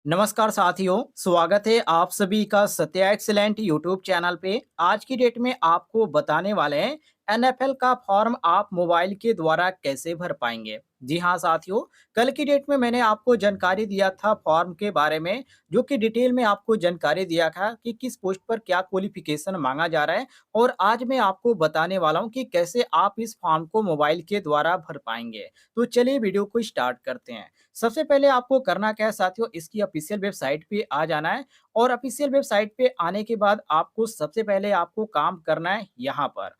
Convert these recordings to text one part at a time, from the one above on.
नमस्कार साथियों, स्वागत है आप सभी का सत्या एक्सीलेंट यूट्यूब चैनल पे। आज की डेट में आपको बताने वाले हैं एनएफएल का फॉर्म आप मोबाइल के द्वारा कैसे भर पाएंगे। जी हाँ साथियों, कल की डेट में मैंने आपको जानकारी दिया था फॉर्म के बारे में, जो कि डिटेल में आपको जानकारी दिया था कि किस पोस्ट पर क्या क्वालिफिकेशन मांगा जा रहा है। और आज मैं आपको बताने वाला हूँ कि कैसे आप इस फॉर्म को मोबाइल के द्वारा भर पाएंगे। तो चलिए वीडियो को स्टार्ट करते हैं। सबसे पहले आपको करना क्या है साथियों, इसकी ऑफिशियल वेबसाइट पे आ जाना है। और ऑफिशियल वेबसाइट पे आने के बाद आपको सबसे पहले आपको काम करना है यहाँ पर।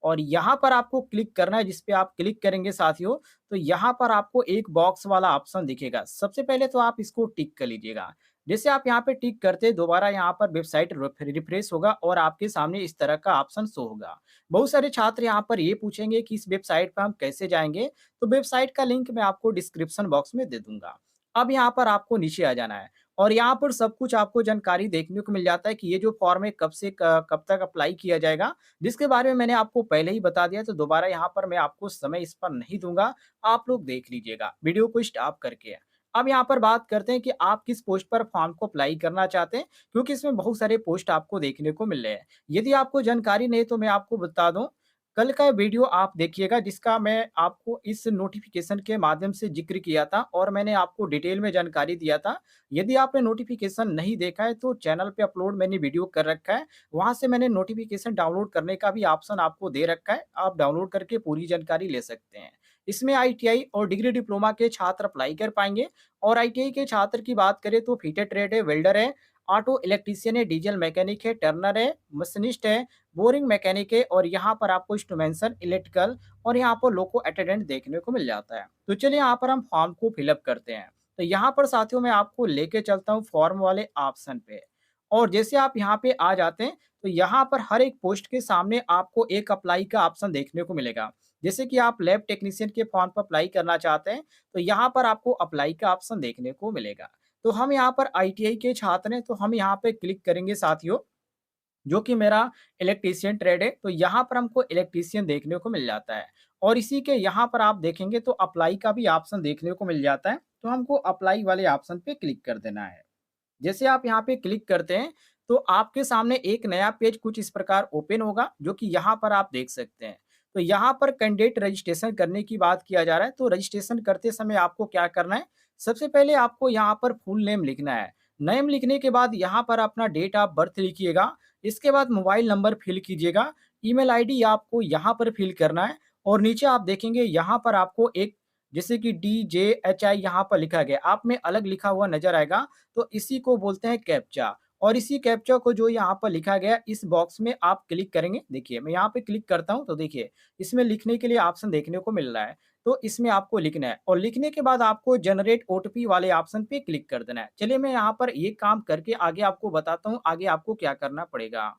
और यहाँ पर आपको क्लिक करना है, जिस पे आप क्लिक करेंगे साथियों, तो यहाँ पर आपको एक बॉक्स वाला ऑप्शन दिखेगा। सबसे पहले तो आप इसको टिक कर लीजिएगा। जैसे आप यहाँ पे टिक करते हैं, दोबारा यहाँ पर वेबसाइट रिफ्रेश होगा और आपके सामने इस तरह का ऑप्शन शो होगा। बहुत सारे छात्र यहाँ पर ये पूछेंगे कि इस वेबसाइट पर हम कैसे जाएंगे। तो वेबसाइट का लिंक मैं आपको डिस्क्रिप्शन बॉक्स में दे दूंगा। अब यहाँ पर आपको नीचे आ जाना है और यहाँ पर सब कुछ आपको जानकारी देखने को मिल जाता है कि ये जो फॉर्म है कब से कब तक अप्लाई किया जाएगा, जिसके बारे में मैंने आपको पहले ही बता दिया। तो दोबारा यहाँ पर मैं आपको समय इस पर नहीं दूंगा, आप लोग देख लीजिएगा वीडियो को स्टॉप करके। अब यहाँ पर बात करते हैं कि आप किस पोस्ट पर फॉर्म को अप्लाई करना चाहते हैं, क्योंकि इसमें बहुत सारे पोस्ट आपको देखने को मिल रहे हैं। यदि आपको जानकारी नहीं तो मैं आपको बता दूं, कल का वीडियो आप देखिएगा, जिसका मैं आपको इस नोटिफिकेशन के माध्यम से जिक्र किया था और मैंने आपको डिटेल में जानकारी दिया था। यदि आपने नोटिफिकेशन नहीं देखा है तो चैनल पे अपलोड मैंने वीडियो कर रखा है, वहां से मैंने नोटिफिकेशन डाउनलोड करने का भी ऑप्शन आपको दे रखा है, आप डाउनलोड करके पूरी जानकारी ले सकते हैं। इसमें आईटीआई और डिग्री डिप्लोमा के छात्र अप्लाई कर पाएंगे। और आईटीआई के छात्र की बात करें तो फिटर ट्रेड है, वेल्डर है, ऑटो इलेक्ट्रीशियन है, डीजल मैकेनिक है, टर्नर है, मशीनिस्ट है, बोरिंग मैकेनिक है, और यहाँ पर आपको इंस्ट्रूमेंटेशन इलेक्ट्रिकल और यहाँ पर लोको अटेंडेंट देखने को मिल जाता है। तो चलिए यहाँ पर हम फॉर्म को फिलअप करते हैं। तो यहाँ पर साथियों मैं आपको लेके चलता हूँ फॉर्म वाले ऑप्शन पे। और जैसे आप यहाँ पे आ जाते हैं, तो यहाँ पर हर एक पोस्ट के सामने आपको एक अप्लाई का ऑप्शन देखने को मिलेगा। जैसे कि आप लैब टेक्नीशियन के फॉर्म पर अप्लाई करना चाहते हैं, तो यहाँ पर आपको अप्लाई का ऑप्शन देखने को मिलेगा। तो हम यहाँ पर आईटीआई के छात्र हैं, तो हम यहाँ पे क्लिक करेंगे साथियों, जो कि मेरा इलेक्ट्रीशियन ट्रेड है। तो यहाँ पर हमको इलेक्ट्रीशियन देखने को मिल जाता है। और इसी के यहाँ पर आप देखेंगे तो अप्लाई का भी ऑप्शन देखने को मिल जाता है। तो हमको अप्लाई वाले ऑप्शन पे क्लिक कर देना है। जैसे आप यहाँ पे क्लिक करते हैं, तो आपके सामने एक नया पेज कुछ इस प्रकार ओपन होगा, जो कि यहाँ पर आप देख सकते हैं। तो यहाँ पर कैंडिडेट रजिस्ट्रेशन करने की बात किया जा रहा है। तो रजिस्ट्रेशन करते समय आपको क्या करना है, सबसे पहले आपको यहाँ पर फुल नेम लिखना है। नेम लिखने के बाद यहाँ पर अपना डेट ऑफ बर्थ लिखिएगा। इसके बाद मोबाइल नंबर फिल कीजिएगा। ईमेल आईडी आपको यहाँ पर फिल करना है। और नीचे आप देखेंगे यहाँ पर आपको एक, जैसे कि DJHI यहाँ पर लिखा गया, आप में अलग लिखा हुआ नजर आएगा। तो इसी को बोलते हैं कैप्चा। और इसी कैप्चा को जो यहाँ पर लिखा गया इस बॉक्स में आप क्लिक करेंगे। देखिए मैं यहाँ पे क्लिक करता हूँ, तो देखिए इसमें लिखने के लिए ऑप्शन देखने को मिल रहा है। तो इसमें आपको लिखना है और लिखने के बाद आपको जनरेट ओटीपी वाले ऑप्शन पे क्लिक कर देना है। चलिए मैं यहाँ पर ये काम करके आगे आपको बताता हूँ आगे आपको क्या करना पड़ेगा।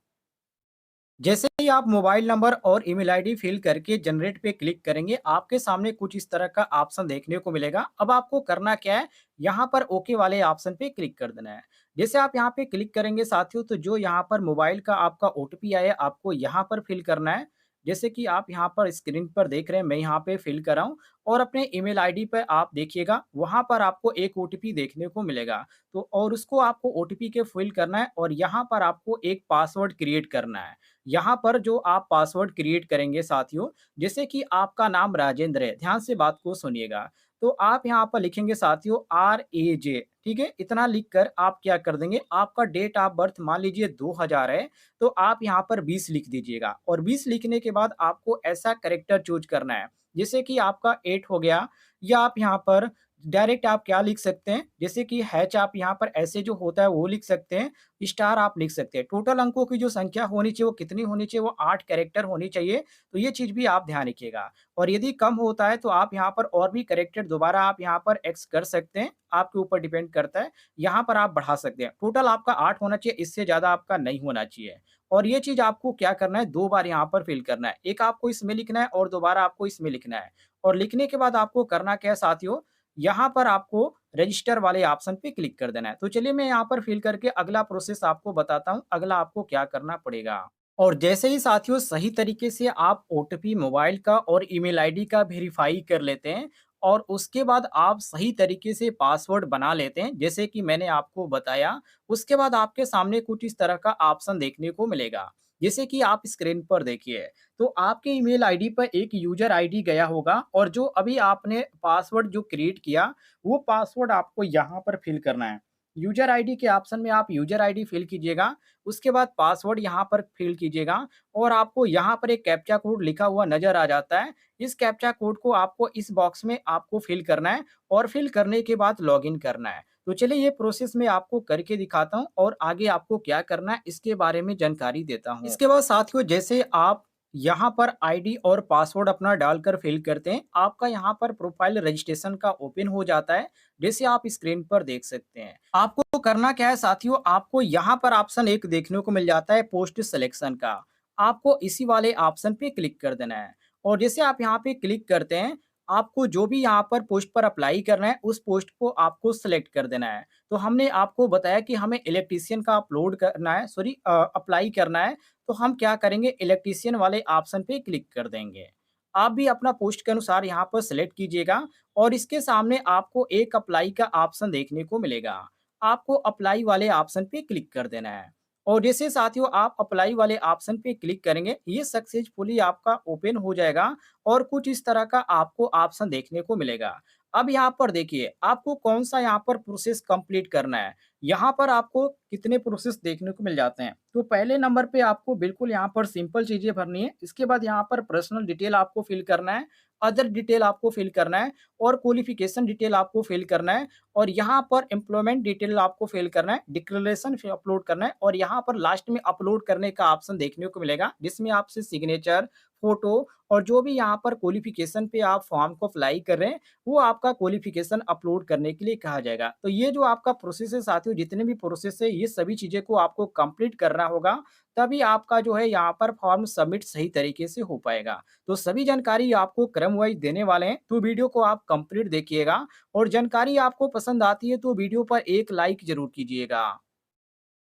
जैसे ही आप मोबाइल नंबर और ईमेल आईडी फिल करके जनरेट पे क्लिक करेंगे, आपके सामने कुछ इस तरह का ऑप्शन देखने को मिलेगा। अब आपको करना क्या है, यहाँ पर ओके वाले ऑप्शन पे क्लिक कर देना है। जैसे आप यहाँ पे क्लिक करेंगे साथियों, तो जो यहाँ पर मोबाइल का आपका ओटीपी आया आपको यहाँ पर फिल करना है। जैसे कि आप यहाँ पर स्क्रीन पर देख रहे हैं, मैं यहाँ पे फिल कर रहा हूँ। और अपने ईमेल आईडी पे आप देखिएगा, वहाँ पर आपको एक ओटीपी देखने को मिलेगा। तो और उसको आपको ओटीपी के फिल करना है और यहाँ पर आपको एक पासवर्ड क्रिएट करना है। यहाँ पर जो आप पासवर्ड क्रिएट करेंगे साथियों, जैसे कि आपका नाम राजेंद्र है, ध्यान से बात को सुनिएगा। तो आप यहाँ पर लिखेंगे साथियों RAJ, ठीक है। इतना लिखकर आप क्या कर देंगे, आपका डेट ऑफ बर्थ मान लीजिए 2000 है, तो आप यहाँ पर 20 लिख दीजिएगा। और 20 लिखने के बाद आपको ऐसा करेक्टर चूज करना है, जैसे कि आपका 8 हो गया, या आप यहाँ पर डायरेक्ट आप क्या लिख सकते हैं, जैसे कि हैच आप यहाँ पर ऐसे जो होता है वो लिख सकते हैं, स्टार आप लिख सकते हैं। टोटल अंकों की जो संख्या होनी चाहिए वो कितनी होनी चाहिए, वो 8 कैरेक्टर होनी चाहिए। तो ये चीज़ भी आप ध्यान रखिएगा। और यदि कम होता है तो आप यहाँ पर और भी कैरेक्टर दोबारा आप यहाँ पर एक्स कर सकते हैं, आपके ऊपर डिपेंड करता है। यहाँ पर आप बढ़ा सकते हैं। टोटल आपका 8 होना चाहिए, इससे ज़्यादा आपका नहीं होना चाहिए। और ये चीज़ आपको क्या करना है, 2 बार यहाँ पर फिल करना है। एक आपको इसमें लिखना है और दोबारा आपको इसमें लिखना है। और लिखने के बाद आपको करना क्या है साथियों, यहाँ पर आपको रजिस्टर वाले ऑप्शन पे क्लिक कर देना है। तो चलिए मैं यहाँ पर फिल करके अगला प्रोसेस आपको बताता हूँ, अगला आपको क्या करना पड़ेगा। और जैसे ही साथियों सही तरीके से आप ओटीपी मोबाइल का और ईमेल आईडी का वेरीफाई कर लेते हैं और उसके बाद आप सही तरीके से पासवर्ड बना लेते हैं, जैसे कि मैंने आपको बताया, उसके बाद आपके सामने कुछ इस तरह का ऑप्शन देखने को मिलेगा। जैसे कि आप स्क्रीन पर देखिए, तो आपके ईमेल आईडी पर एक यूज़र आईडी गया होगा और जो अभी आपने पासवर्ड जो क्रिएट किया, वो पासवर्ड आपको यहाँ पर फिल करना है। यूज़र आईडी के ऑप्शन में आप यूज़र आईडी फिल कीजिएगा, उसके बाद पासवर्ड यहाँ पर फिल कीजिएगा और आपको यहाँ पर एक कैप्चा कोड लिखा हुआ नज़र आ जाता है। इस कैप्चा कोड को आपको इस बॉक्स में आपको फिल करना है और फिल करने के बाद लॉगिन करना है। तो चलिए ये प्रोसेस मैं आपको करके दिखाता हूँ और आगे आपको क्या करना है इसके बारे में जानकारी देता हूँ। इसके बाद साथियों जैसे आप यहाँ पर आईडी और पासवर्ड अपना डालकर फिल करते हैं, आपका यहाँ पर प्रोफाइल रजिस्ट्रेशन का ओपन हो जाता है, जैसे आप स्क्रीन पर देख सकते हैं। आपको करना क्या है साथियों, आपको यहाँ पर ऑप्शन एक देखने को मिल जाता है पोस्ट सिलेक्शन का। आपको इसी वाले ऑप्शन पे क्लिक कर देना है और जैसे आप यहाँ पे क्लिक करते हैं, आपको जो भी यहाँ पर पोस्ट पर अप्लाई करना है, उस पोस्ट को आपको सेलेक्ट कर देना है। तो हमने आपको बताया कि हमें इलेक्ट्रीशियन का अपलोड करना है, सॉरी अप्लाई करना है, तो हम क्या करेंगे इलेक्ट्रीशियन वाले ऑप्शन पे क्लिक कर देंगे। आप भी अपना पोस्ट के अनुसार यहाँ पर सेलेक्ट कीजिएगा और इसके सामने आपको एक अप्लाई का ऑप्शन देखने को मिलेगा। आपको अप्लाई वाले ऑप्शन पे क्लिक कर देना है और जैसे साथियों आप अप्लाई वाले ऑप्शन पे क्लिक करेंगे, ये सक्सेसफुली आपका ओपन हो जाएगा और कुछ इस तरह का आपको ऑप्शन देखने को मिलेगा। अब यहाँ पर देखिए, आपको कौन-सा यहाँ पर प्रोसेस कंप्लीट करना है। यहाँ पर आपको कितने प्रोसेस देखने को मिल जाते हैं। तो पहले नंबर पे आपको बिल्कुल यहाँ पर सिंपल चीज़ें भरनी है। इसके बाद यहाँ पर पर्सनल डिटेल आपको फिल करना है, अदर डिटेल आपको फिल करना है और क्वालिफ़िकेशन डिटेल आपको फिल करना है और यहाँ पर एम्प्लॉयमेंट डिटेल आपको फिल करना है, डिक्लेरेशन फिर अपलोड करना है और यहाँ पर लास्ट में अपलोड करने का ऑप्शन देखने को मिलेगा, जिसमें आपसे सिग्नेचर, फ़ोटो और जो भी यहाँ पर क्वालिफ़िकेशन पे आप फॉर्म को अप्लाई कर रहे हैं, वो आपका क्वालिफ़िकेशन अपलोड करने के लिए कहा जाएगा। तो ये जो आपका प्रोसेस है साथियों, जितने भी प्रोसेस है, ये सभी चीज़ें को आपको कंप्लीट करना होगा, तभी आपका जो है यहाँ पर फॉर्म सबमिट सही तरीके से हो पाएगा। तो सभी जानकारी आपको क्रम वाइज़ देने वाले हैं, तो वीडियो को आप कंप्लीट देखिएगा और जानकारी आपको पसंद आती है तो वीडियो पर एक लाइक ज़रूर कीजिएगा।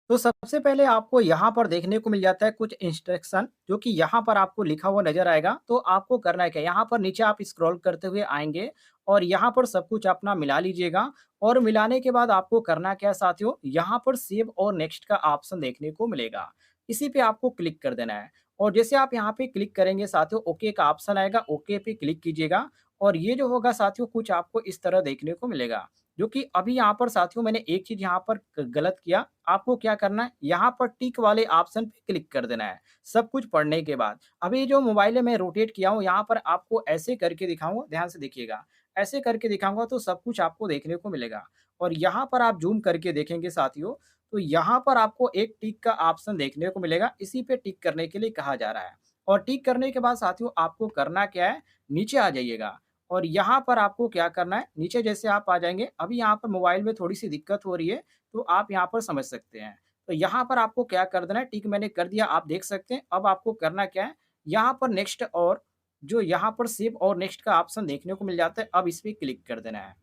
तो सबसे पहले आपको यहाँ पर देखने को मिल जाता है कुछ इंस्ट्रक्शन, जो कि यहाँ पर आपको लिखा हुआ नज़र आएगा। तो आपको करना है क्या, यहाँ पर नीचे आप स्क्रॉल करते हुए आएँगे और यहाँ पर सब कुछ अपना मिला लीजिएगा और मिलाने के बाद आपको करना क्या है साथियों, यहाँ पर सेव और नेक्स्ट का ऑप्शन देखने को मिलेगा। इसी पे आपको क्लिक कर देना है और जैसे आप यहाँ पे क्लिक करेंगे साथियों, ओके का ऑप्शन आएगा, ओके पे क्लिक कीजिएगा और ये जो होगा साथियों कुछ आपको इस तरह देखने को मिलेगा। जो कि अभी यहाँ पर साथियों मैंने एक चीज़ यहाँ पर गलत किया। आपको क्या करना है, यहाँ पर टिक वाले ऑप्शन पे क्लिक कर देना है, सब कुछ पढ़ने के बाद। अभी जो मोबाइल है मैं रोटेट किया हूँ, यहाँ पर आपको ऐसे करके दिखाऊँगा, ध्यान से देखिएगा। ऐसे करके दिखाऊँगा तो सब कुछ आपको देखने को मिलेगा और यहाँ पर आप ज़ूम करके देखेंगे साथियों, तो यहाँ पर आपको एक टिक का ऑप्शन देखने को मिलेगा, इसी पे टिक करने के लिए कहा जा रहा है। और टिक करने के बाद साथियों आपको करना क्या है, नीचे आ जाइएगा और यहाँ पर आपको क्या करना है, नीचे जैसे आप आ जाएँगे, अभी यहाँ पर मोबाइल में थोड़ी-सी दिक्कत हो रही है, तो आप यहाँ पर समझ सकते हैं। तो यहाँ पर आपको क्या कर देना है, टिक मैंने कर दिया, आप देख सकते हैं। अब आपको करना क्या है, यहाँ पर नेक्स्ट और जो यहाँ पर सेव और नेक्स्ट का ऑप्शन देखने को मिल जाता है, अब इस पे क्लिक कर देना है।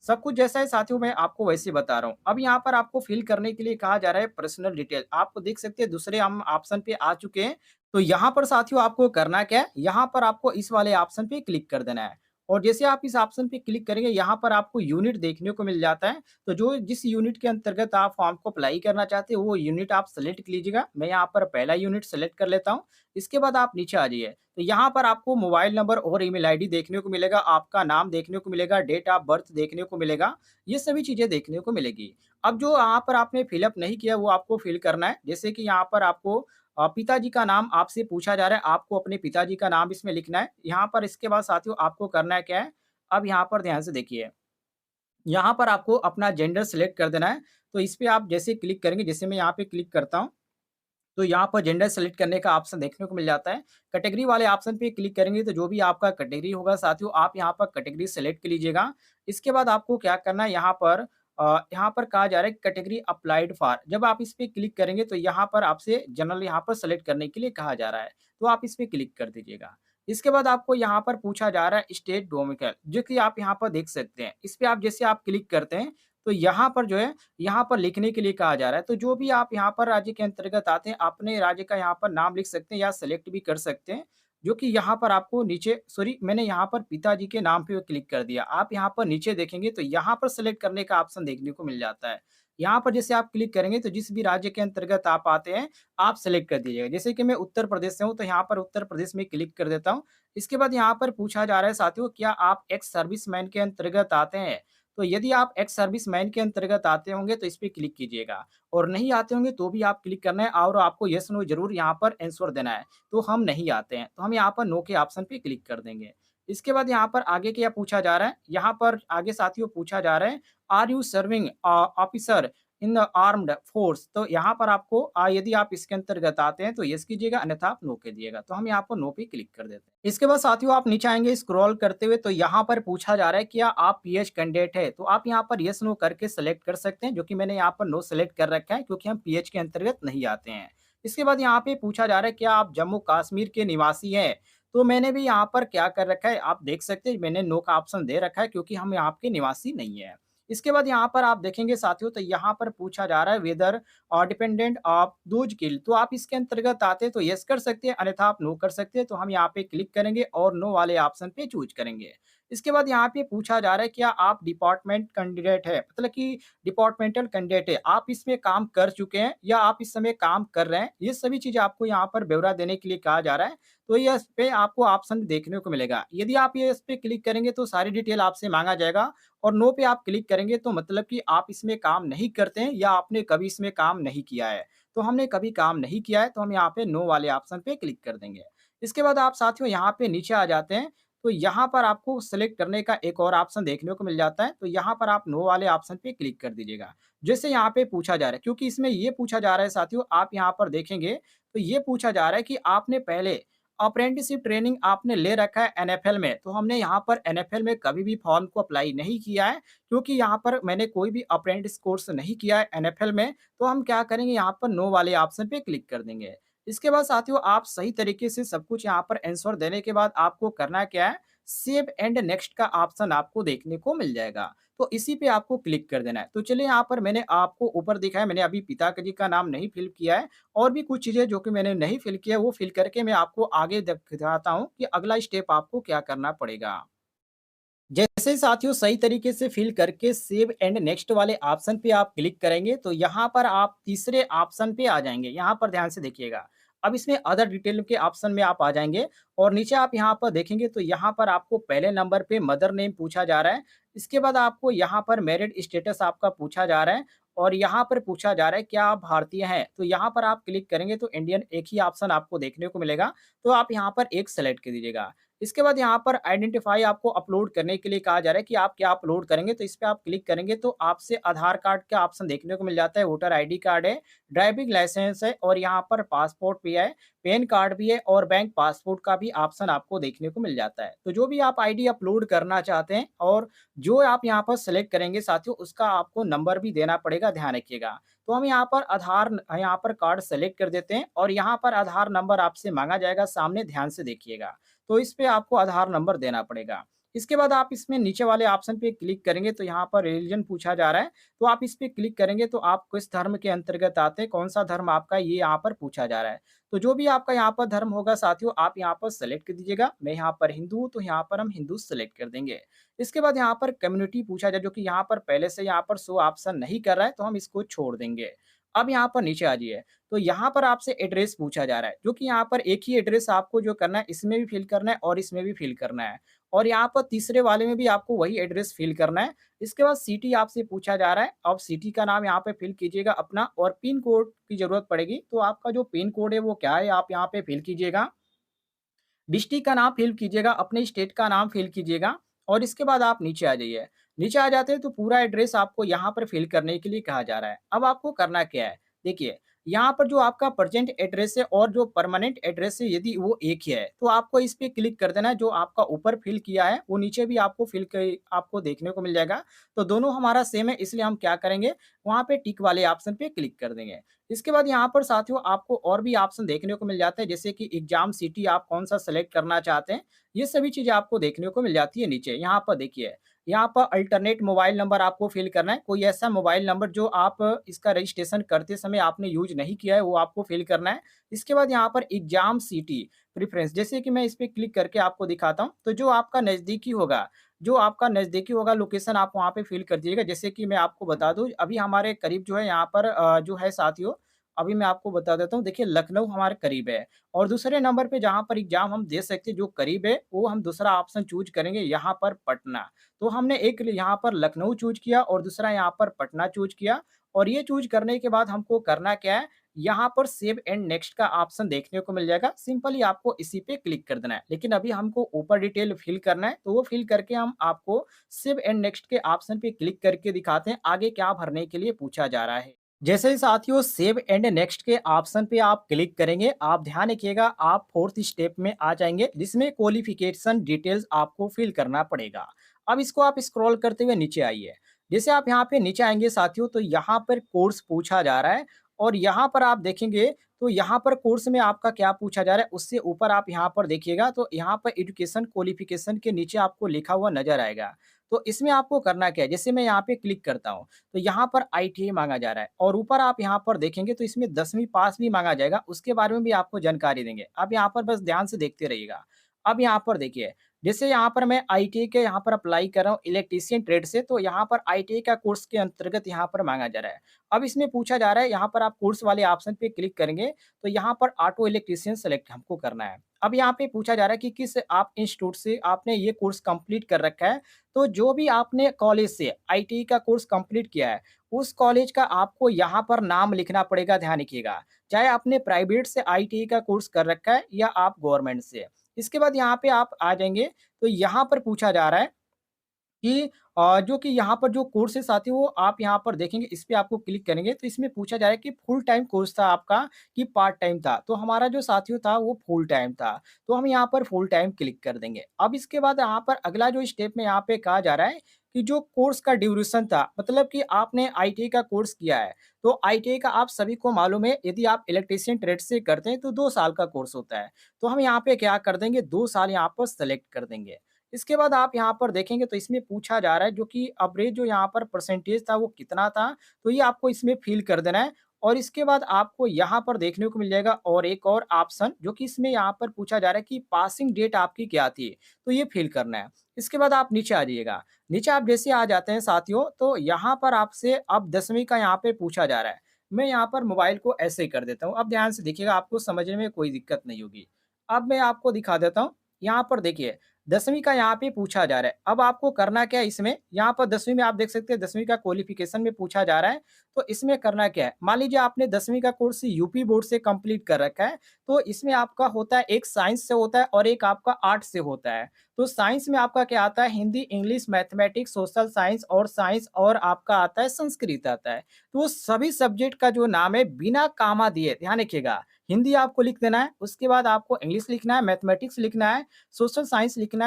सब कुछ जैसा है साथियों मैं आपको वैसे बता रहा हूँ। अब यहाँ पर आपको फिल करने के लिए कहा जा रहा है पर्सनल डिटेल। आप देख सकते हैं दूसरे हम ऑप्शन पे आ चुके हैं। तो यहाँ पर साथियों आपको करना क्या है, यहाँ पर आपको इस वाले ऑप्शन पे क्लिक कर देना है। और जैसे आप इस ऑप्शन पे क्लिक करेंगे, यहाँ पर आपको यूनिट देखने को मिल जाता है। तो जो जिस यूनिट के अंतर्गत आप फॉर्म को अप्लाई करना चाहते हैं, वो यूनिट आप सेलेक्ट कीजिएगा। मैं यहाँ पर पहला यूनिट सेलेक्ट कर लेता हूँ। इसके बाद आप नीचे आ जाइए। तो यहाँ पर आपको मोबाइल नंबर और ईमेल आईडी देखने को मिलेगा, आपका नाम देखने को मिलेगा, डेट ऑफ बर्थ देखने को मिलेगा। ये सभी चीज़ें देखने को मिलेगी। अब जो यहाँ पर आपने फिलअप नहीं किया, वो आपको फिल करना है। जैसे कि यहाँ पर आपको पिताजी का नाम आपसे पूछा जा रहा है, आपको अपने पिताजी का नाम इसमें लिखना है। यहाँ पर इसके बाद साथियों आपको करना है क्या है, अब यहाँ पर ध्यान से देखिए, यहाँ पर आपको अपना जेंडर सिलेक्ट कर देना है। तो इस पे आप जैसे क्लिक करेंगे, जैसे मैं यहाँ पे क्लिक करता हूँ, तो यहाँ पर जेंडर सेलेक्ट करने का ऑप्शन देखने को मिल जाता है। कैटेगरी वाले ऑप्शन पे क्लिक करेंगे तो जो भी आपका कैटेगरी होगा साथियों, आप यहाँ पर कैटेगरी सेलेक्ट कर लीजिएगा। इसके बाद आपको क्या करना है, यहाँ पर कहा जा रहा है कैटेगरी अप्लाइड फॉर। जब आप इस पे क्लिक करेंगे तो यहाँ पर आपसे जनरल यहाँ पर सेलेक्ट करने के लिए कहा जा रहा है। तो आप इस पे क्लिक कर दीजिएगा। इसके बाद आपको यहाँ पर पूछा जा रहा है स्टेट डोमिसाइल, जो कि आप यहाँ पर देख सकते हैं। इस पे आप जैसे आप क्लिक करते हैं, तो यहाँ पर जो है, यहाँ पर लिखने के लिए कहा जा रहा है। तो जो भी आप यहाँ पर राज्य के अंतर्गत आते हैं, अपने राज्य का यहाँ पर नाम लिख सकते हैं या सेलेक्ट भी कर सकते हैं। जो कि यहाँ पर आपको नीचे सॉरी मैंने यहाँ पर पिताजी के नाम पे क्लिक कर दिया। आप यहाँ पर नीचे देखेंगे तो यहाँ पर सेलेक्ट करने का ऑप्शन देखने को मिल जाता है। यहाँ पर जैसे आप क्लिक करेंगे तो जिस भी राज्य के अंतर्गत आप आते हैं, आप सेलेक्ट कर दीजिएगा। जैसे कि मैं उत्तर प्रदेश से हूँ, तो यहाँ पर उत्तर प्रदेश में क्लिक कर देता हूँ। इसके बाद यहाँ पर पूछा जा रहा है साथियों, क्या आप एक्स सर्विसमैन के अंतर्गत आते हैं? तो यदि आप एक्स सर्विसमैन के अंतर्गत आते होंगे तो इस पे क्लिक कीजिएगा, और नहीं आते होंगे तो भी आप क्लिक करना है और आपको येस नो ज़रूर यहाँ पर आंसर देना है। तो हम नहीं आते हैं, तो हम यहाँ पर नो के ऑप्शन पे क्लिक कर देंगे। इसके बाद यहाँ पर आगे क्या पूछा जा रहा है? यहाँ पर आगे साथियों पूछा जा रहा है, are you serving officer in the armed force? तो यहाँ पर आपको यदि आप इसके अंतर्गत आते हैं तो येस कीजिएगा, अन्यथा आप नो कीजिएगा। तो हम यहाँ पर नो पे क्लिक कर देते हैं। इसके बाद साथियों आप नीचे आएँगे स्क्रॉल करते हुए, तो यहाँ पर पूछा जा रहा है, क्या आप पीएच कैंडिडेट है? तो आप यहाँ पर येस नो करके सेलेक्ट कर सकते हैं, जो कि मैंने यहाँ पर नो सेलेक्ट कर रखा है क्योंकि हम पीएच के अंतर्गत नहीं आते हैं। इसके बाद यहाँ पे पूछा जा रहा है, क्या आप जम्मू कश्मीर के निवासी हैं? तो मैंने भी यहाँ पर क्या कर रखा है, आप देख सकते हैं मैंने नो का ऑप्शन दे रखा है क्योंकि हम यहाँ के निवासी नहीं है। इसके बाद यहाँ पर आप देखेंगे साथियों, तो यहाँ पर पूछा जा रहा है वेदर डिपेंडेंट ऑफ दोज किल, तो आप इसके अंतर्गत आते हैं तो यस कर सकते हैं, अन्यथा आप नो कर सकते हैं। तो हम यहाँ पे क्लिक करेंगे और नो वाले ऑप्शन पे चूज करेंगे। इसके बाद यहाँ पे पूछा जा रहा है, क्या आप डिपार्टमेंट कैंडिडेट है, मतलब कि डिपार्टमेंटल कैंडिडेट है, आप इसमें काम कर चुके हैं या आप इस समय काम कर रहे हैं, ये सभी चीजें आपको यहाँ पर ब्यौरा देने के लिए कहा जा रहा है। तो ये इस पे आपको ऑप्शन देखने को मिलेगा। यदि आप ये इस पे क्लिक करेंगे तो सारी डिटेल आपसे मांगा जाएगा, और नो पे आप क्लिक करेंगे तो मतलब कि आप इसमें काम नहीं करते हैं या आपने कभी इसमें काम नहीं किया है। तो हमने कभी काम नहीं किया है, तो हम यहाँ पे नो वाले ऑप्शन पे क्लिक कर देंगे। इसके बाद आप साथियों यहाँ पे नीचे आ जाते हैं, तो यहाँ पर आपको सेलेक्ट करने का एक और ऑप्शन देखने को मिल जाता है, तो यहाँ पर आप नो वाले ऑप्शन पे क्लिक कर दीजिएगा। जैसे यहाँ पे पूछा जा रहा है, क्योंकि इसमें ये पूछा जा रहा है साथियों, आप यहाँ पर देखेंगे तो ये पूछा जा रहा है कि आपने पहले अप्रेंटिसशिप ट्रेनिंग आपने ले रखा है एनएफएल में, तो हमने यहाँ पर एनएफएल में कभी भी फॉर्म को अप्लाई नहीं किया है, क्योंकि यहाँ पर मैंने कोई भी अप्रेंटिस कोर्स नहीं किया है एनएफएल में, तो हम क्या करेंगे यहाँ पर नो वाले ऑप्शन पे क्लिक कर देंगे। इसके बाद साथियों आप सही तरीके से सब कुछ यहाँ पर आंसर देने के बाद आपको करना क्या है, सेव एंड नेक्स्ट का ऑप्शन आपको देखने को मिल जाएगा। तो इसी पे आपको क्लिक कर देना है। तो चलिए यहाँ पर मैंने आपको ऊपर दिखाया, मैंने अभी पिता जी का नाम नहीं फिल किया है, और भी कुछ चीज़ें जो कि मैंने नहीं फिल किया है, वो फिल करके मैं आपको आगे दिखाता हूँ कि अगला स्टेप आपको क्या करना पड़ेगा। जैसे साथियों सही तरीके से फिल करके सेव एंड नेक्स्ट वाले ऑप्शन पे आप क्लिक करेंगे तो यहाँ पर आप तीसरे ऑप्शन पे आ जाएंगे। यहाँ पर ध्यान से देखिएगा। अब इसमें अदर डिटेल के ऑप्शन में आप आ जाएंगे, और नीचे आप यहाँ पर देखेंगे तो यहाँ पर आपको पहले नंबर पे मदर नेम पूछा जा रहा है। इसके बाद आपको यहाँ पर मैरिड स्टेटस आपका पूछा जा रहा है, और यहाँ पर पूछा जा रहा है क्या आप भारतीय हैं, तो यहाँ पर आप क्लिक करेंगे तो इंडियन एक ही ऑप्शन आपको देखने को मिलेगा, तो आप यहाँ पर एक सेलेक्ट कर दीजिएगा। इसके बाद यहाँ पर आइडेंटिफाई आपको अपलोड करने के लिए कहा जा रहा है कि आप क्या अपलोड करेंगे, तो इस पे आप क्लिक करेंगे तो आपसे आधार कार्ड का ऑप्शन देखने को मिल जाता है, वोटर आईडी कार्ड है, ड्राइविंग लाइसेंस है, और यहाँ पर पासपोर्ट भी है, पैन कार्ड भी है, और बैंक पासपोर्ट का भी ऑप्शन आपको देखने को मिल जाता है। तो जो भी आप आईडी अपलोड करना चाहते हैं और जो आप यहाँ पर सेलेक्ट करेंगे साथियों, उसका आपको नंबर भी देना पड़ेगा, ध्यान रखिएगा। तो हम यहाँ पर आधार यहाँ पर कार्ड सेलेक्ट कर देते हैं, और यहाँ पर आधार नंबर आपसे मांगा जाएगा सामने, ध्यान से देखिएगा। तो इस पे आपको आधार नंबर देना पड़ेगा। इसके बाद आप इसमें नीचे वाले ऑप्शन पे क्लिक करेंगे तो यहाँ पर रिलीजन पूछा जा रहा है, तो आप इस पे क्लिक करेंगे तो आप किस धर्म के अंतर्गत आते हैं, कौन-सा धर्म आपका, ये यहाँ पर पूछा जा रहा है। तो जो भी आपका यहाँ पर धर्म होगा साथियों, आप यहाँ पर सेलेक्ट कर दीजिएगा। मैं यहाँ पर हिंदू हूँ, तो यहाँ पर हम हिंदू सेलेक्ट कर देंगे। इसके बाद यहाँ पर कम्युनिटी पूछा जाए, जो कि यहाँ पर पहले से यहाँ पर शो ऑप्शन नहीं कर रहा है, तो हम इसको छोड़ देंगे। अब यहाँ पर नीचे आ जाइए, तो यहाँ पर आपसे एड्रेस पूछा जा रहा है, जो कि यहाँ पर एक ही एड्रेस आपको जो करना है, इसमें भी फिल करना है और इसमें भी फिल करना है, और यहाँ पर तीसरे वाले में भी आपको वही एड्रेस फिल करना है। इसके बाद सिटी आपसे पूछा जा रहा है, अब सिटी का नाम यहाँ पे फिल कीजिएगा अपना, और पिन कोड की ज़रूरत पड़ेगी, तो आपका जो पिन कोड है वो क्या है, आप यहाँ पे फिल कीजिएगा। डिस्ट्रिक्ट का नाम फिल कीजिएगा, अपने स्टेट का नाम फिल कीजिएगा, और इसके बाद आप नीचे आ जाइए। नीचे आ जाते हैं तो पूरा एड्रेस आपको यहाँ पर फिल करने के लिए कहा जा रहा है। अब आपको करना क्या है? देखिए, यहाँ पर जो आपका प्रेज़ेंट एड्रेस है और जो परमानेंट एड्रेस है, यदि वो एक ही है, तो आपको इस पे क्लिक कर देना है। जो आपका ऊपर फिल किया है, वो नीचे भी आपको फिल क आपको देखने को मिल जाएगा। तो दोनों हमारा सेम है, इसलिए हम क्या करेंगे, वहाँ पे टिक वाले ऑप्शन पे क्लिक कर देंगे। इसके बाद यहाँ पर साथियों आपको और भी ऑप्शन देखने को मिल जाता है, जैसे कि एग्ज़ाम सिटी आप कौन-सा सेलेक्ट करना चाहते हैं, ये सभी चीज़ें आपको देखने को मिल जाती है नीचे। यहाँ पर देखिए, यहाँ पर अल्टरनेट मोबाइल नंबर आपको फ़िल करना है, कोई ऐसा मोबाइल नंबर जो आप इसका रजिस्ट्रेशन करते समय आपने यूज़ नहीं किया है, वो आपको फ़िल करना है। इसके बाद यहाँ पर एग्ज़ाम सिटी, प्रेफ़रेंस जैसे कि मैं इस पे क्लिक करके आपको दिखाता हूँ, तो जो आपका नज़दीकी होगा लोकेशन आप वहाँ पे फ़िल कर दीजिएगा। जैसे कि मैं आपको बता दूँ, अभी हमारे करीब जो है यहाँ पर जो है साथियों, अभी मैं आपको बता देता हूँ, देखिए लखनऊ हमारे करीब है और दूसरे नंबर पे जहाँ पर एग्ज़ाम हम दे सकते हैं जो करीब है, वो हम दूसरा ऑप्शन चूज़ करेंगे यहाँ पर पटना। तो हमने एक यहाँ पर लखनऊ चूज़ किया और दूसरा यहाँ पर पटना चूज़ किया और ये चूज़ करने के बाद हमको करना क्या है, यहाँ पर सेव एंड नेक्स्ट का ऑप्शन देखने को मिल जाएगा। सिंपली आपको इसी पे क्लिक कर देना है। लेकिन अभी हमको ऊपर डिटेल फिल करना है, तो वो फिल करके हम आपको सेव एंड नेक्स्ट के ऑप्शन पे क्लिक करके दिखाते हैं, आगे क्या भरने के लिए पूछा जा रहा है। जैसे ही साथियों सेव एंड नेक्स्ट के ऑप्शन पे आप क्लिक करेंगे, आप ध्यान रखिएगा आप 4th स्टेप में आ जाएँगे, जिसमें क्वालिफ़िकेशन डिटेल्स आपको फिल करना पड़ेगा। अब इसको आप स्क्रॉल करते हुए नीचे आइए। जैसे आप यहाँ पे नीचे आएँगे साथियों, तो यहाँ पर कोर्स पूछा जा रहा है और यहाँ पर आप देखेंगे, तो यहाँ पर कोर्स में आपका क्या पूछा जा रहा है, उससे ऊपर आप यहाँ पर देखिएगा, तो यहाँ पर एजुकेशन क्वालिफ़िकेशन के नीचे आपको लिखा हुआ नज़र आएगा। तो इसमें आपको करना क्या है, जैसे मैं यहाँ पे क्लिक करता हूँ, तो यहाँ पर आईटीआई माँगा जा रहा है और ऊपर आप यहाँ पर देखेंगे तो इसमें 10वीं पास भी माँगा जाएगा, उसके बारे में भी आपको जानकारी देंगे। अब यहाँ पर बस ध्यान से देखते रहिएगा। अब यहाँ पर देखिए, जैसे यहाँ पर मैं आईटीआई के यहाँ पर अप्लाई कर रहा हूँ इलेक्ट्रीशियन ट्रेड से, तो यहाँ पर आईटीआई का कोर्स के अंतर्गत यहाँ पर माँगा जा रहा है। अब इसमें पूछा जा रहा है, यहाँ पर आप कोर्स वाले ऑप्शन पे क्लिक करेंगे, तो यहाँ पर ऑटो इलेक्ट्रीशियन सेलेक्ट हमको करना है। अब यहाँ पे पूछा जा रहा है कि किस आप इंस्टीट्यूट से आपने ये कोर्स कंप्लीट कर रखा है, तो जो भी आपने कॉलेज से आईटीआई का कोर्स कंप्लीट किया है, उस कॉलेज का आपको यहाँ पर नाम लिखना पड़ेगा, ध्यान रखिएगा। चाहे आपने प्राइवेट से आईटीआई का कोर्स कर रखा है या आप गवर्नमेंट से। इसके बाद यहाँ पे आप आ जाएँगे, तो यहाँ पर पूछा जा रहा है कि जो कि यहाँ पर जो कोर्स है साथियों, वो आप यहाँ पर देखेंगे, इस पे आपको क्लिक करेंगे तो इसमें पूछा जा रहा है कि फुल टाइम कोर्स था आपका कि पार्ट टाइम था। तो हमारा जो साथियों था वो फुल टाइम था। तो हम यहाँ पर फुल टाइम क्लिक कर देंगे। अब इसके बाद यहाँ पर अगला जो स्टेप में यहाँ पे कहा जा रहा है कि जो कोर्स का ड्यूरेशन था, मतलब कि आपने आईटीआई का कोर्स किया है, तो आईटीआई का आप सभी को मालूम है, यदि आप इलेक्ट्रीशियन ट्रेड से करते हैं तो 2 साल का कोर्स होता है। तो हम यहाँ पे क्या कर देंगे, 2 साल यहाँ पर सेलेक्ट कर देंगे। इसके बाद आप यहाँ पर देखेंगे तो इसमें पूछा जा रहा है जो कि एवरेज जो यहाँ पर परसेंटेज था वो कितना था, तो ये आपको इसमें फ़िल कर देना है और इसके बाद आपको यहाँ पर देखने को मिल जाएगा और एक और ऑप्शन जो कि इसमें यहाँ पर पूछा जा रहा है कि पासिंग डेट आपकी क्या थी, तो ये फ़िल करना है। इसके बाद आप नीचे आ जाइएगा। नीचे आप जैसे आ जाते हैं साथियों, तो यहाँ पर आपसे अब 10वीं का यहाँ पे पूछा जा रहा है। मैं यहाँ पर मोबाइल को ऐसे ही कर देता हूँ। अब ध्यान से देखिएगा, आपको समझने में कोई दिक्कत नहीं होगी। अब मैं आपको दिखा देता हूँ। यहाँ पर देखिए 10वीं का यहाँ पे पूछा जा रहा है। अब आपको करना क्या है इसमें, यहाँ पर 10वीं में आप देख सकते हैं 10वीं का क्वालिफ़िकेशन में पूछा जा रहा है, तो इसमें करना क्या है? मान लीजिए आपने 10वीं का कोर्स यूपी बोर्ड से कंप्लीट कर रखा है, तो इसमें आपका होता है एक साइंस से होता है और एक आपका आर्ट से होता है। तो साइंस में आपका क्या आता है, Hindi, English, mathematics, social science और आपका आता है संस्कृत आता है। तो सभी सब्जेक्ट का जो नाम है बिना कॉमा दिए, ध्यान रखिएगा, हिंदी आपको लिख देना है, उसके बाद आपको इंग्लिश लिखना है, मैथमेटिक्स लिखना है, सोशल साइंस लिखना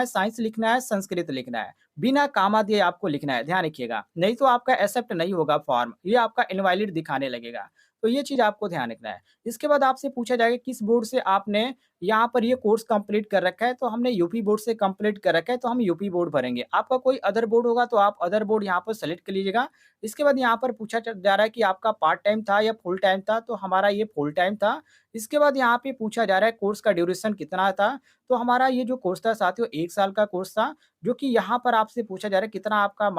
है, संस्कृत लिखना है। बिना कॉमा दिए आपको लिखना है, ध्यान रखिएगा। नहीं तो आपका एक्सेप्ट नहीं होगा फॉर्म, ये आपका इनवैलिड दिखाने लगेगा। तो ये चीज़ आपको ध्यान रखना है। इसके बाद आपसे पूछा जाएगा किस बोर्ड से आपने यहाँ पर ये कोर्स कंप्लीट कर रखा है, तो हमने यूपी बोर्ड से कंप्लीट कर रखा है, तो हम यूपी बोर्ड भरेंगे। आपका कोई अदर बोर्ड होगा तो आप अदर बोर्ड यहाँ पर सेलेक्ट कर लीजिएगा। इसके बाद यहाँ पर पूछा जा रहा है कि आपका पार्ट टाइम था या फुल टाइम था, तो हमारा ये फुल टाइम था। इसके बाद यहाँ पे पूछा जा रहा है कोर्स का ड्यूरेशन कितना था, तो हमारा ये जो कोर्स था साथियों 1 साल का कोर्स था, जो कि यहाँ पर आपसे पूछा जा रहा है कितना आपका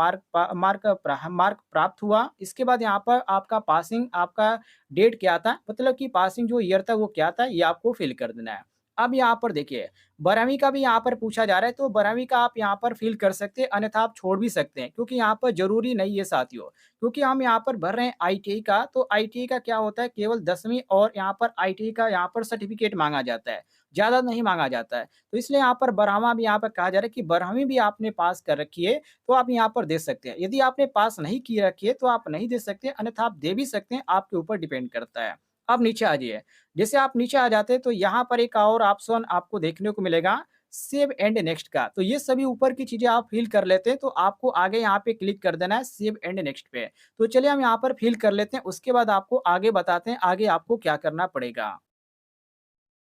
मार्क प्राप्त हुआ। इसके बाद यहाँ पर आपका पासिंग आपका डेट क्या था, मतलब कि पासिंग जो ईयर था वो क्या था, ये आपको फिल कर देना है। अब यहाँ पर देखिए 12वीं का भी यहाँ पर पूछा जा रहा है, तो 12वीं का आप यहाँ पर फिल कर सकते हैं, अन्यथा आप छोड़ भी सकते हैं, क्योंकि यहाँ पर ज़रूरी नहीं है साथियों। क्योंकि हम यहाँ पर भर रहे हैं आईटीआई का, तो आईटीआई का क्या होता है, केवल 10वीं और यहाँ पर आईटीआई का यहाँ पर सर्टिफ़िकेट माँगा जाता है, ज़्यादा नहीं माँगा जाता है। तो इसलिए यहाँ पर 12वां भी यहाँ पर कहा जा रहा है कि 12वीं भी आपने पास कर रखी है, तो आप यहाँ पर दे सकते हैं। यदि आपने पास नहीं की रखी है, तो आप नहीं दे सकते, अन्यथा आप दे भी सकते हैं, आपके ऊपर डिपेंड करता है। अब नीचे आ जाइए। जैसे आप नीचे आ जाते हैं, तो यहाँ पर एक और ऑप्शन आपको देखने को मिलेगा, सेव एंड नेक्स्ट का। तो ये सभी ऊपर की चीज़ें आप फ़िल कर लेते हैं, तो आपको आगे यहाँ पे क्लिक कर देना है सेव एंड नेक्स्ट पे। तो चलिए हम यहाँ पर फ़िल कर लेते हैं, उसके बाद आपको आगे बताते हैं, आगे आपको क्या करना पड़ेगा।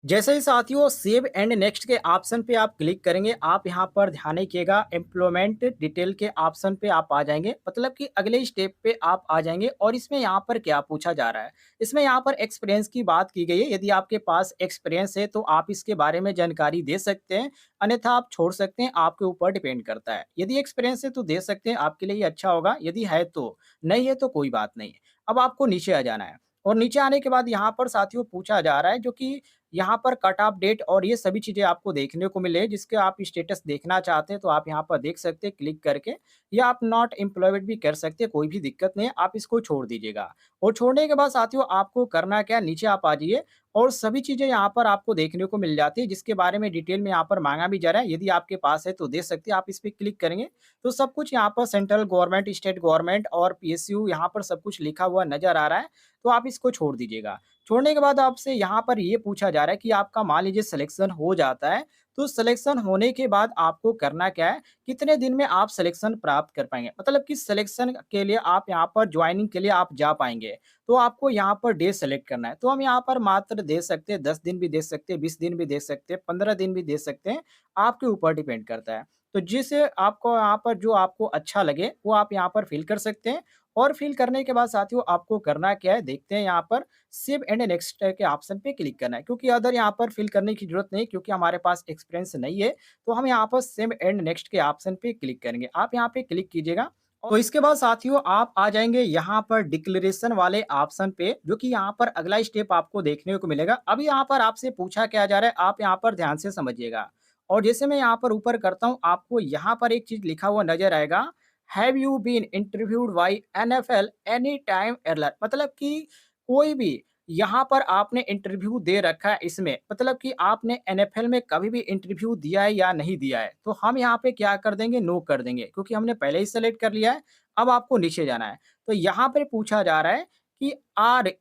जैसे ही साथियों सेव एंड नेक्स्ट के ऑप्शन पे आप क्लिक करेंगे, आप यहाँ पर ध्यान रखिएगा एम्प्लॉयमेंट डिटेल के ऑप्शन पे आप आ जाएँगे। मतलब कि अगले स्टेप पे आप आ जाएँगे और इसमें यहाँ पर क्या पूछा जा रहा है? इसमें यहाँ पर एक्सपीरियंस की बात की गई है। यदि आपके पास एक्सपीरियंस है तो आप इसके बारे में जानकारी दे सकते हैं, अन्यथा आप छोड़ सकते हैं, आपके ऊपर डिपेंड करता है। यदि एक्सपीरियंस है तो दे सकते हैं, आपके लिए ये अच्छा होगा, यदि है तो। नहीं है तो कोई बात नहीं। अब आपको नीचे आ जाना है और नीचे आने के बाद यहाँ पर साथियों पूछा जा रहा है जो कि यहाँ पर कट ऑफ डेट और ये सभी चीज़ें आपको देखने को मिले, जिसके आप स्टेटस देखना चाहते हैं तो आप यहाँ पर देख सकते हैं क्लिक करके, या आप नॉट एम्प्लॉयड भी कर सकते हैं, कोई भी दिक्कत नहीं है, आप इसको छोड़ दीजिएगा। और छोड़ने के बाद साथियों आपको करना क्या है, नीचे आप आ जाइए और सभी चीज़ें यहाँ पर आपको देखने को मिल जाती है, जिसके बारे में डिटेल में यहाँ पर माँगा भी जा रहा है। यदि आपके पास है तो दे सकते हैं, आप इस पे क्लिक करेंगे तो सब कुछ यहाँ पर सेंट्रल गवर्नमेंट, स्टेट गवर्नमेंट और पीएसयू यहाँ पर सब कुछ लिखा हुआ नज़र आ रहा है, तो आप इसको छोड़ दीजिएगा। छोड़ने के बाद आपसे यहाँ पर ये पूछा जा रहा है कि आपका मान लीजिए सिलेक्शन हो जाता है, तो सिलेक्शन होने के बाद आपको करना क्या है, कितने दिन में आप सिलेक्शन प्राप्त कर पाएँगे? मतलब कि सिलेक्शन के लिए आप यहाँ पर जॉइनिंग के लिए आप जा पाएँगे, तो आपको यहाँ पर डे सेलेक्ट करना है। तो हम यहाँ पर मात्र दे सकते हैं 10 दिन भी दे सकते हैं, 20 दिन भी दे सकते हैं, 15 दिन भी दे सकते हैं, आपके ऊपर डिपेंड करता है। तो जिसे आपको यहाँ पर जो आपको अच्छा लगे, वो आप यहाँ पर फ़िल कर सकते हैं और फ़िल करने के बाद साथियों आपको करना क्या है, देखते हैं यहाँ पर सेव एंड नेक्स्ट के ऑप्शन पे क्लिक करना है, क्योंकि अदर यहाँ पर फिल करने की जरूरत नहीं, क्योंकि हमारे पास एक्सपीरियंस नहीं है, तो हम यहाँ पर सेव एंड नेक्स्ट के ऑप्शन पे क्लिक करेंगे। आप यहाँ पे क्लिक कीजिएगा। तो इसके बाद साथियों आप आ जाएंगे यहाँ पर डिक्लेरेशन वाले ऑप्शन पे, जो कि यहाँ पर अगला स्टेप आपको देखने को मिलेगा। अभी यहाँ पर आपसे पूछा क्या जा रहा है, आप यहाँ पर ध्यान से समझिएगा। और जैसे मैं यहाँ पर ऊपर करता हूँ, आपको यहाँ पर एक चीज लिखा हुआ नजर आएगा, have you been interviewed by NFL any time earlier, मतलब कि कोई भी यहाँ पर आपने इंटरव्यू दे रखा है इसमें, मतलब कि आपने एनएफएल में कभी भी इंटरव्यू दिया है या नहीं दिया है, तो हम यहाँ पे क्या कर देंगे, नो कर देंगे, क्योंकि हमने पहले ही सेलेक्ट कर लिया है। अब आपको नीचे जाना है, तो यहाँ पे पूछा जा रहा है कि are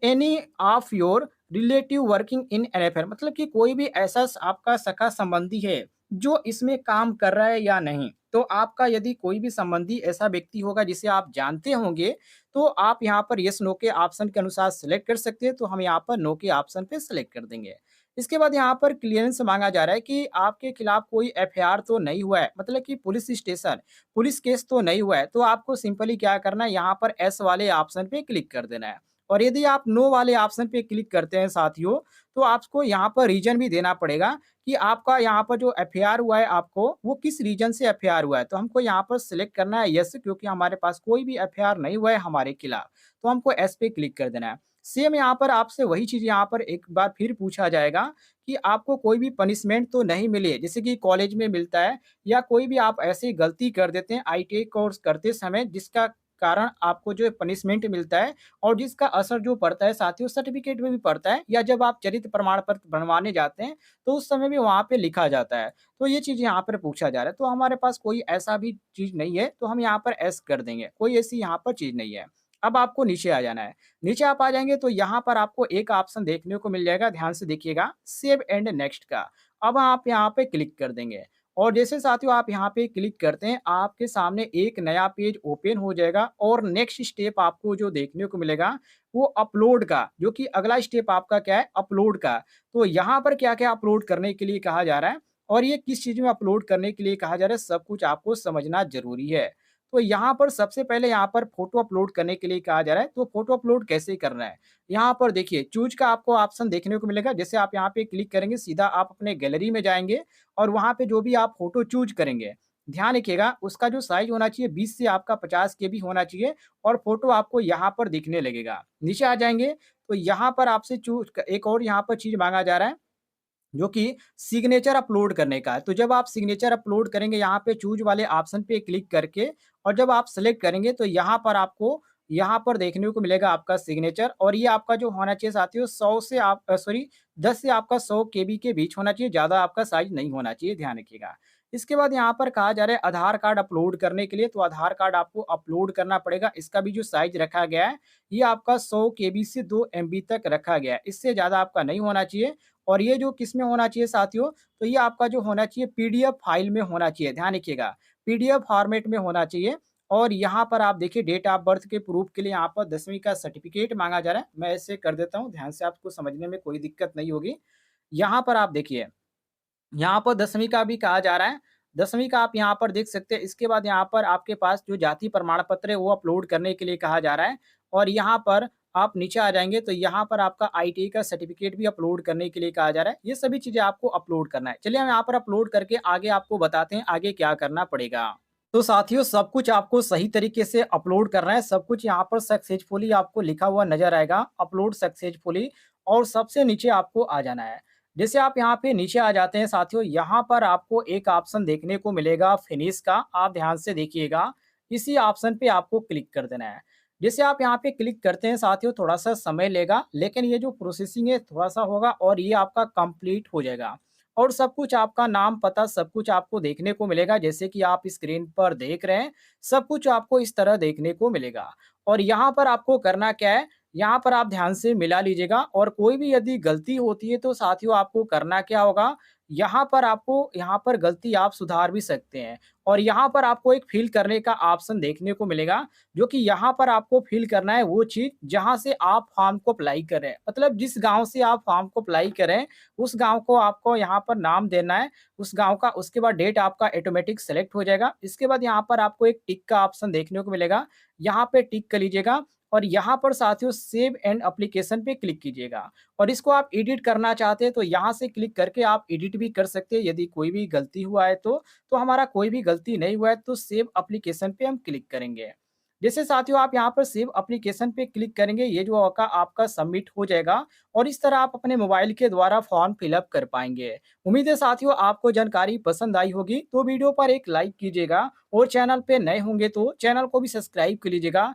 any of your relative working in NFL, मतलब कि कोई भी ऐसा आपका सगा संबंधी है जो इसमें काम कर रहा है या नहीं। तो आपका यदि कोई भी संबंधी ऐसा व्यक्ति होगा जिसे आप जानते होंगे, तो आप यहाँ पर यस नो के ऑप्शन के अनुसार सेलेक्ट कर सकते हैं, तो हम यहाँ पर नो के ऑप्शन पे सेलेक्ट कर देंगे। इसके बाद यहाँ पर क्लियरेंस मांगा जा रहा है कि आपके खिलाफ कोई एफआईआर तो नहीं हुआ है, मतलब कि पुलिस स्टेशन पुलिस केस तो नहीं हुआ है, तो आपको सिंपली क्या करना है, यहाँ पर एस वाले ऑप्शन पे क्लिक कर देना है। और यदि आप नो वाले ऑप्शन पे क्लिक करते हैं साथियों, तो आपको यहाँ पर रीजन भी देना पड़ेगा कि आपका यहाँ पर जो एफआईआर हुआ है आपको, वो किस रीजन से एफआईआर हुआ है। तो हमको यहाँ पर सिलेक्ट करना है यस, क्योंकि हमारे पास कोई भी एफआईआर नहीं हुआ है हमारे खिलाफ, तो हमको एस पे क्लिक कर देना है। सेम यहाँ पर आपसे वही चीज़ यहाँ पर एक बार फिर पूछा जाएगा कि आपको कोई भी पनिशमेंट तो नहीं मिली है, जैसे कि कॉलेज में मिलता है, या कोई भी आप ऐसी गलती कर देते हैं आईटीआई कोर्स करते समय, जिसका कारण आपको जो है पनिशमेंट मिलता है, और जिसका असर जो पड़ता है साथियों सर्टिफिकेट में भी पड़ता है, या जब आप चरित्र प्रमाण पत्र बनवाने जाते हैं, तो उस समय भी वहाँ पे लिखा जाता है। तो ये चीज़ यहाँ पर पूछा जा रहा है, तो हमारे पास कोई ऐसा भी चीज़ नहीं है, तो हम यहाँ पर एस कर देंगे, कोई ऐसी यहाँ पर चीज़ नहीं है। अब आपको नीचे आ जाना है। नीचे आप आ जाएँगे तो यहाँ पर आपको एक ऑप्शन देखने को मिल जाएगा, ध्यान से देखिएगा, सेव एंड नेक्स्ट का। अब आप यहाँ पे क्लिक कर देंगे और जैसे साथियों आप यहाँ पे क्लिक करते हैं, आपके सामने एक नया पेज ओपन हो जाएगा और नेक्स्ट स्टेप आपको जो देखने को मिलेगा, वो अपलोड का, जो कि अगला स्टेप आपका क्या है, अपलोड का। तो यहाँ पर क्या-क्या अपलोड करने के लिए कहा जा रहा है और ये किस चीज़ में अपलोड करने के लिए कहा जा रहा है, सब कुछ आपको समझना ज़रूरी है। तो यहाँ पर सबसे पहले यहाँ पर फ़ोटो अपलोड करने के लिए कहा जा रहा है, तो फ़ोटो अपलोड कैसे करना है? यहाँ पर देखिए चूज़ का आपको ऑप्शन देखने को मिलेगा, जैसे आप यहाँ पे क्लिक करेंगे, सीधा आप अपने गैलरी में जाएँगे और वहाँ पे जो भी आप फ़ोटो चूज़ करेंगे, ध्यान रखिएगा उसका जो साइज़ होना चाहिए 20 से आपका 50 केबी होना चाहिए और फ़ोटो आपको यहाँ पर दिखने लगेगा। नीचे आ जाएँगे, तो यहाँ पर आपसे चूज़ क एक और यहाँ पर चीज़ माँगा जा रहा है, जो कि सिग्नेचर अपलोड करने का है। तो जब आप सिग्नेचर अपलोड करेंगे यहाँ पे चूज़ वाले ऑप्शन पे क्लिक करके, और जब आप सेलेक्ट करेंगे तो यहाँ पर आपको यहाँ पर देखने को मिलेगा आपका सिग्नेचर, और ये आपका जो होना चाहिए साथियों 100 से आप सॉरी 10 से आपका 100 केबी के बीच होना चाहिए, ज़्यादा आपका साइज़ नहीं होना चाहिए, ध्यान रखिएगा। इसके बाद यहाँ पर कहा जा रहा है आधार कार्ड अपलोड करने के लिए, तो आधार कार्ड आपको अपलोड करना पड़ेगा। इसका भी जो साइज़ रखा गया है, ये आपका 100 केबी से 2 एमबी तक रखा गया है। इससे ज़्यादा आपका नहीं होना चाहिए। और ये जो किस में होना चाहिए साथियों, तो ये आपका जो होना चाहिए पीडीएफ फाइल में होना चाहिए, ध्यान रखिएगा, पीडीएफ फॉर्मेट में होना चाहिए। और यहाँ पर आप देखिए डेट ऑफ बर्थ के प्रूफ के लिए यहाँ पर 10वीं का सर्टिफिकेट माँगा जा रहा है। मैं इसे कर देता हूँ, ध्यान से आपको समझने में कोई दिक्कत नहीं होगी। यहाँ पर आप देखिए, यहाँ पर 10वीं का भी कहा जा रहा है। 10वीं का आप यहाँ पर देख सकते हैं। इसके बाद यहाँ पर आपके पास जो जाति प्रमाण पत्र है वो अपलोड करने के लिए कहा जा रहा है और यहाँ पर आप नीचे आ जाएँगे तो यहाँ पर आपका आईटीआई का सर्टिफिकेट भी अपलोड करने के लिए कहा जा रहा है। ये सभी चीज़ें आपको अपलोड करना है। चलिए हम यहाँ पर अपलोड करके आगे आपको बताते हैं आगे क्या करना पड़ेगा। तो साथियों सब कुछ आपको सही तरीके से अपलोड करना है। सब कुछ यहाँ पर सक्सेसफुली आपको लिखा हुआ नज़र आएगा, अपलोड सक्सेसफुली और सबसे नीचे आपको आ जाना है। जैसे आप यहाँ पे नीचे आ जाते हैं साथियों, यहाँ पर आपको एक ऑप्शन देखने को मिलेगा फिनिश का, आप ध्यान से देखिएगा। इसी ऑप्शन पे आपको क्लिक कर देना है। जैसे आप यहाँ पे क्लिक करते हैं साथियों, थोड़ा-सा समय लेगा, लेकिन ये जो प्रोसेसिंग है थोड़ा-सा होगा और ये आपका कंप्लीट हो जाएगा। और सब कुछ आपका नाम, पता सब कुछ आपको देखने को मिलेगा जैसे कि आप स्क्रीन पर देख रहे हैं, सब कुछ आपको इस तरह देखने को मिलेगा। और यहाँ पर आपको करना क्या है, यहाँ पर आप ध्यान से मिला लीजिएगा और कोई भी यदि गलती होती है तो साथियों आपको करना क्या होगा, यहाँ पर गलती आप सुधार भी सकते हैं और यहाँ पर आपको एक फ़िल करने का ऑप्शन देखने को मिलेगा, जो कि यहाँ पर आपको फ़िल करना है वो चीज़ जहाँ से आप फॉर्म को अप्लाई कर रहे हैं। मतलब जिस गाँव से आप फॉर्म को अप्लाई करें, उस गाँव को आपको यहाँ पर नाम देना है, उस गाँव का, उसके बाद डेट आपका ऑटोमेटिक सेलेक्ट हो जाएगा। इसके बाद यहाँ पर आपको एक टिक का ऑप्शन देखने को मिलेगा, यहाँ पे टिक कर लीजिएगा और यहाँ पर साथियों सेव एंड एप्लीकेशन पे क्लिक कीजिएगा और इसको आप एडिट करना चाहते हैं तो यहाँ से क्लिक करके आप एडिट भी कर सकते हैं यदि कोई भी गलती हुआ है तो हमारा कोई भी गलती नहीं हुआ है तो सेव एप्लीकेशन पे हम क्लिक करेंगे। जैसे साथियों आप यहाँ पर सेव एप्लीकेशन पे क्लिक करेंगे, ये जो होगा आपका सबमिट हो जाएगा और इस तरह आप अपने मोबाइल के द्वारा फॉर्म फिलअप कर पाएंगे। उम्मीद है साथियों आपको जानकारी पसंद आई होगी, तो वीडियो पर एक लाइक कीजिएगा और चैनल पे नए होंगे तो चैनल को भी सब्सक्राइब कर लीजिएगा